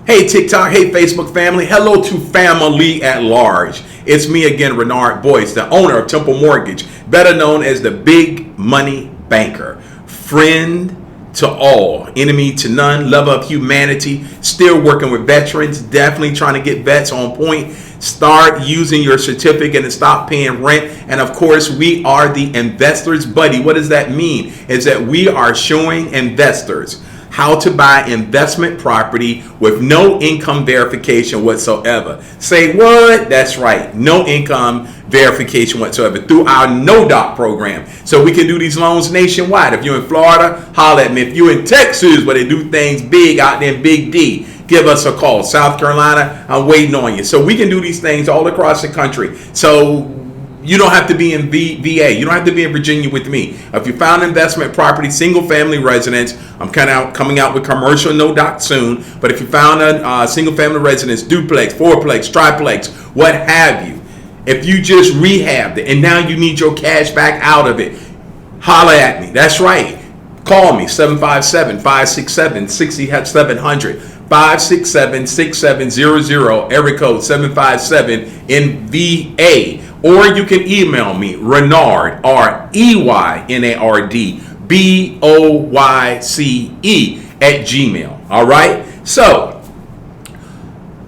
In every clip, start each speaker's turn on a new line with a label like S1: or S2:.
S1: Hey TikTok, hey Facebook family, hello to family at large. It's me again, Reynard Boyce, the owner of Temple Mortgage, better known as the Big Money Banker. Friend to all, enemy to none, lover of humanity, still working with veterans, definitely trying to get vets on point. Start using your certificate and stop paying rent. And of course, we are the investor's buddy. What does that mean? Is that we are showing investors how to buy investment property with no income verification whatsoever. Say what? That's right. No income verification whatsoever through our No-Doc program. So we can do these loans nationwide. If you're in Florida, holler at me. If you're in Texas where they do things big out there in Big D, give us a call. South Carolina, I'm waiting on you. So we can do these things all across the country. So you don't have to be in VA. You don't have to be in Virginia with me. If you found investment property, single family residence, I'm coming out with commercial No-Doc soon. But if you found a single family residence, duplex, fourplex, triplex, what have you, if you just rehabbed it and now you need your cash back out of it, holler at me. That's right. Call me, 757-567-6700. 567-6700, area code 757 in VA. Or you can email me, Reynard, REYNARD, BOYCE @gmail. All right. So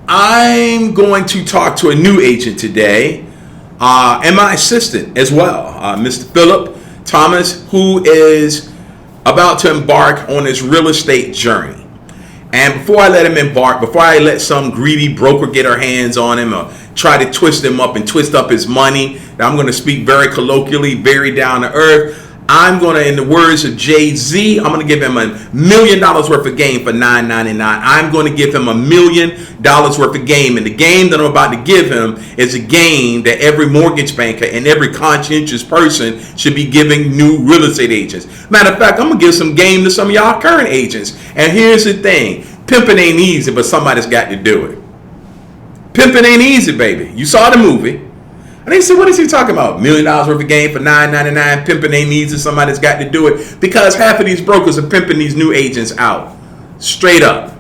S1: I'm going to talk to a new agent today, and my assistant as well, Mr. Philip Thomas, who is about to embark on his real estate journey. And before I let him embark, before I let some greedy broker get her hands on him or try to twist him up and twist up his money, I'm going to speak very colloquially, very down to earth. I'm going to, in the words of Jay-Z, I'm going to give him $1 million worth of game for $9.99. I'm going to give him $1 million worth of game. And the game that I'm about to give him is a game that every mortgage banker and every conscientious person should be giving new real estate agents. Matter of fact, I'm going to give some game to some of y'all current agents. And here's the thing. Pimping ain't easy, but somebody's got to do it. Pimping ain't easy, baby. You saw the movie. And they said, what is he talking about? $1 million worth of game for $9.99. Pimping ain't easy. Somebody's got to do it. Because half of these brokers are pimping these new agents out. Straight up.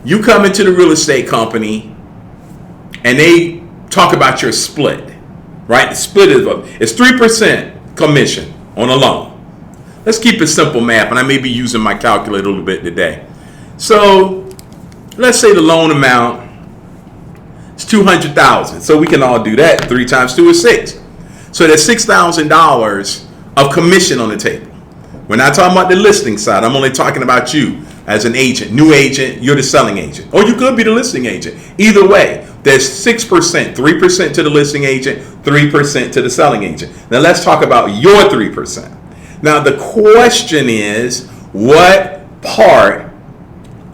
S1: You come into the real estate company and they talk about your split. Right? The split is 3% commission on a loan. Let's keep it simple math. And I may be using my calculator a little bit today. So let's say the loan amount is $200,000. So we can all do that. 3 times 2 is 6. So there's $6,000 of commission on the table. We're not talking about the listing side. I'm only talking about you as an agent, new agent. You're the selling agent, or you could be the listing agent. Either way, there's 6%, 3% to the listing agent, 3% to the selling agent. Now let's talk about your 3%. Now the question is, what part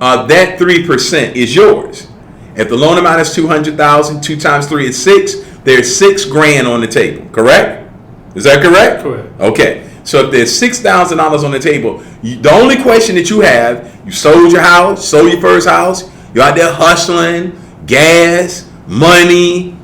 S1: of that 3% is yours? If the loan amount is $200,000, 2 times 3 is 6. There's $6,000 on the table. Correct? Is that correct?
S2: Correct.
S1: Okay. So if there's $6,000 on the table, the only question that you have, you sold your house, sold your first house, you're out there hustling, gas, money,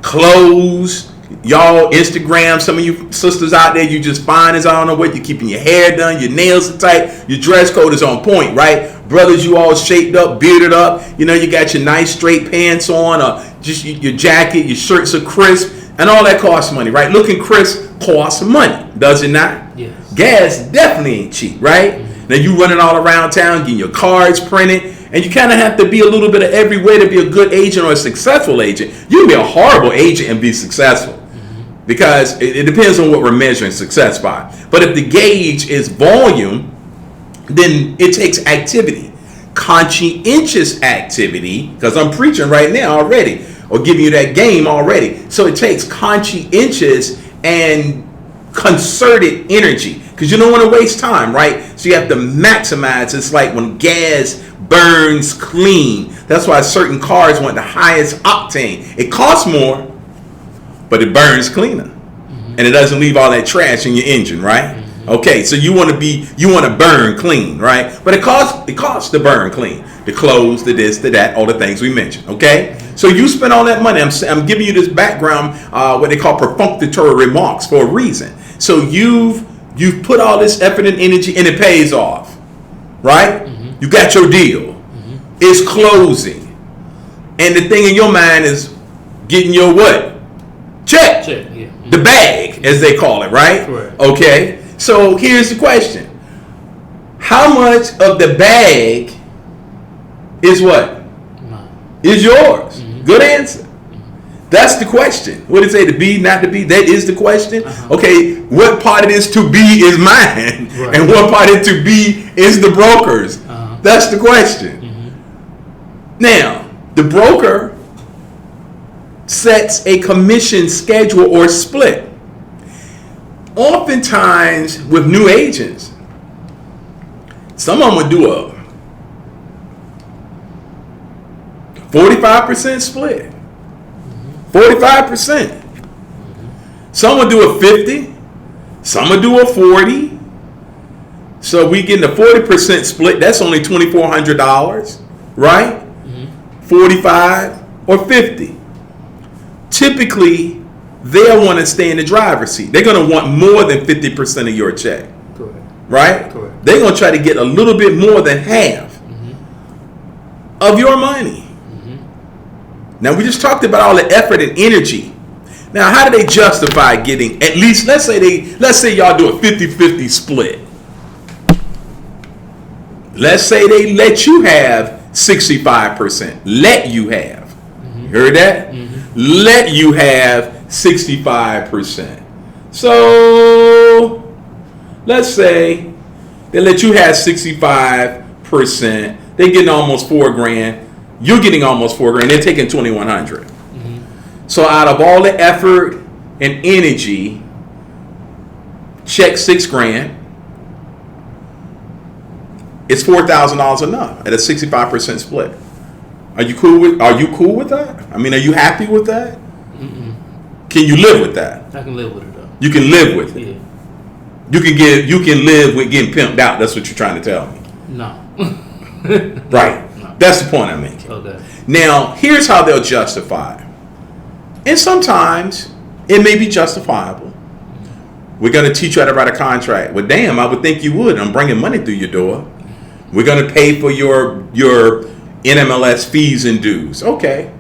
S1: clothes. Y'all Instagram, some of you sisters out there, you just fine as I don't know what. You're keeping your hair done, your nails are tight, your dress code is on point, right? Brothers, you all shaped up, bearded up. You know, you got your nice straight pants on, or just your jacket, your shirts are crisp, and all that costs money, right? Looking crisp costs money, does it not?
S2: Yes.
S1: Gas definitely ain't cheap, right? Mm-hmm. Now you running all around town, getting your cards printed, and you kind of have to be a little bit of every way to be a good agent or a successful agent. You can be a horrible agent and be successful. Because it depends on what we're measuring success by. But if the gauge is volume, then it takes activity. Conscientious activity, because I'm preaching right now already, or giving you that game already. So it takes conscientious and concerted energy, because you don't want to waste time, right? So you have to maximize. It's like when gas burns clean. That's why certain cars want the highest octane. It costs more, but it burns cleaner, and it doesn't leave all that trash in your engine, right? Okay, so you want to burn clean, right? But it costs to burn clean. The clothes, the this, the that, all the things we mentioned. Okay, so you spend all that money. I'm giving you this background, what they call perfunctory remarks, for a reason. So you've put all this effort and energy, and it pays off, right? You got your deal. It's closing. and the thing in your mind is getting your what? Check.
S2: Check, yeah.
S1: The bag, as they call it, right?
S2: Correct.
S1: Okay. So here's the question: how much of the bag is what? Is yours? Mm-hmm. Good answer. That's the question. What did it say? To be, not to be? That is the question. Uh-huh. Okay, what part it is to be is mine, right. And what part it to be is the broker's. Uh-huh. That's the question. Mm-hmm. Now, the broker sets a commission schedule or split. Oftentimes, with new agents, some of them would do a 45% split. 45%. Some will do a 50. Some will do a 40. So we get a 40% split. That's only $2,400, right? Mm-hmm. 45 or 50. Typically, they'll want to stay in the driver's seat. They're going to want more than 50% of your check.
S2: Correct.
S1: Right?
S2: Correct. They're
S1: going to try to get a little bit more than half of your money. Now, we just talked about all the effort and energy. Now, how do they justify getting, at least, let's say y'all do a 50-50 split. Let's say they let you have 65%. Let you have. Mm-hmm. You heard that? Mm-hmm. Let you have 65%. So, let's say they let you have 65%. They're getting almost $4,000. You're getting almost $4,000. They're taking $2,100. Mm-hmm. So out of all the effort and energy, check $6,000. It's $4,000 enough at a 65% split. Are you cool with that? I mean, are you happy with that? Mm-mm. Can you live with that?
S2: I can live with it though.
S1: You can live with it.
S2: Yeah.
S1: You can live with getting pimped out. That's what you're trying to tell me.
S2: No.
S1: Right. That's the point I'm making.
S2: Okay.
S1: Now, here's how they'll justify. And sometimes it may be justifiable. We're going to teach you how to write a contract. Well, damn, I would think you would. I'm bringing money through your door. We're going to pay for your NMLS fees and dues. Okay.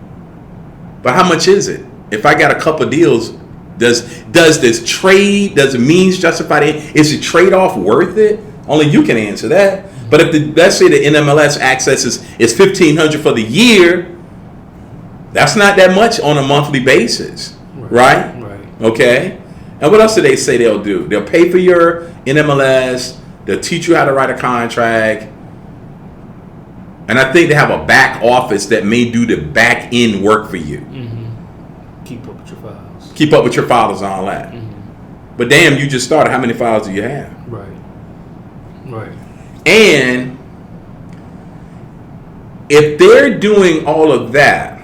S1: But how much is it? If I got a couple deals, does it means justify it? Is the trade-off worth it? Only you can answer that. But if let's say the NMLS access is $1,500 for the year, that's not that much on a monthly basis, right? Right. Okay. And what else do they say they'll do? They'll pay for your NMLS. They'll teach you how to write a contract. And I think they have a back office that may do the back end work for you.
S2: Mm-hmm. Keep up with your files.
S1: Keep up with your files and all that. Mm-hmm. But damn, you just started. How many files do you have?
S2: Right. Right.
S1: And if they're doing all of that,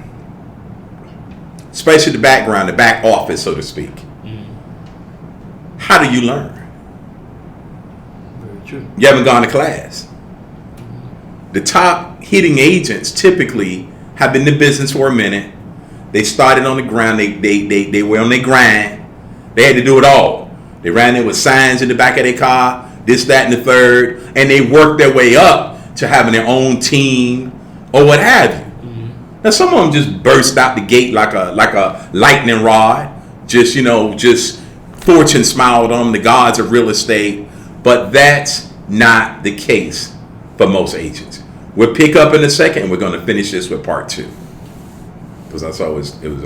S1: especially the background, the back office, so to speak, how do you learn?
S2: Very true.
S1: You haven't gone to class. The top hitting agents typically have been in the business for a minute. They started on the ground. They were on their grind. They had to do it all. They ran in with signs in the back of their car. This, that, and the third, and they work their way up to having their own team or what have you. Mm-hmm. Now, some of them just burst out the gate like a lightning rod. Just fortune smiled on them, the gods of real estate. But that's not the case for most agents. We'll pick up in a second, and we're going to finish this with part 2 because that's always it was.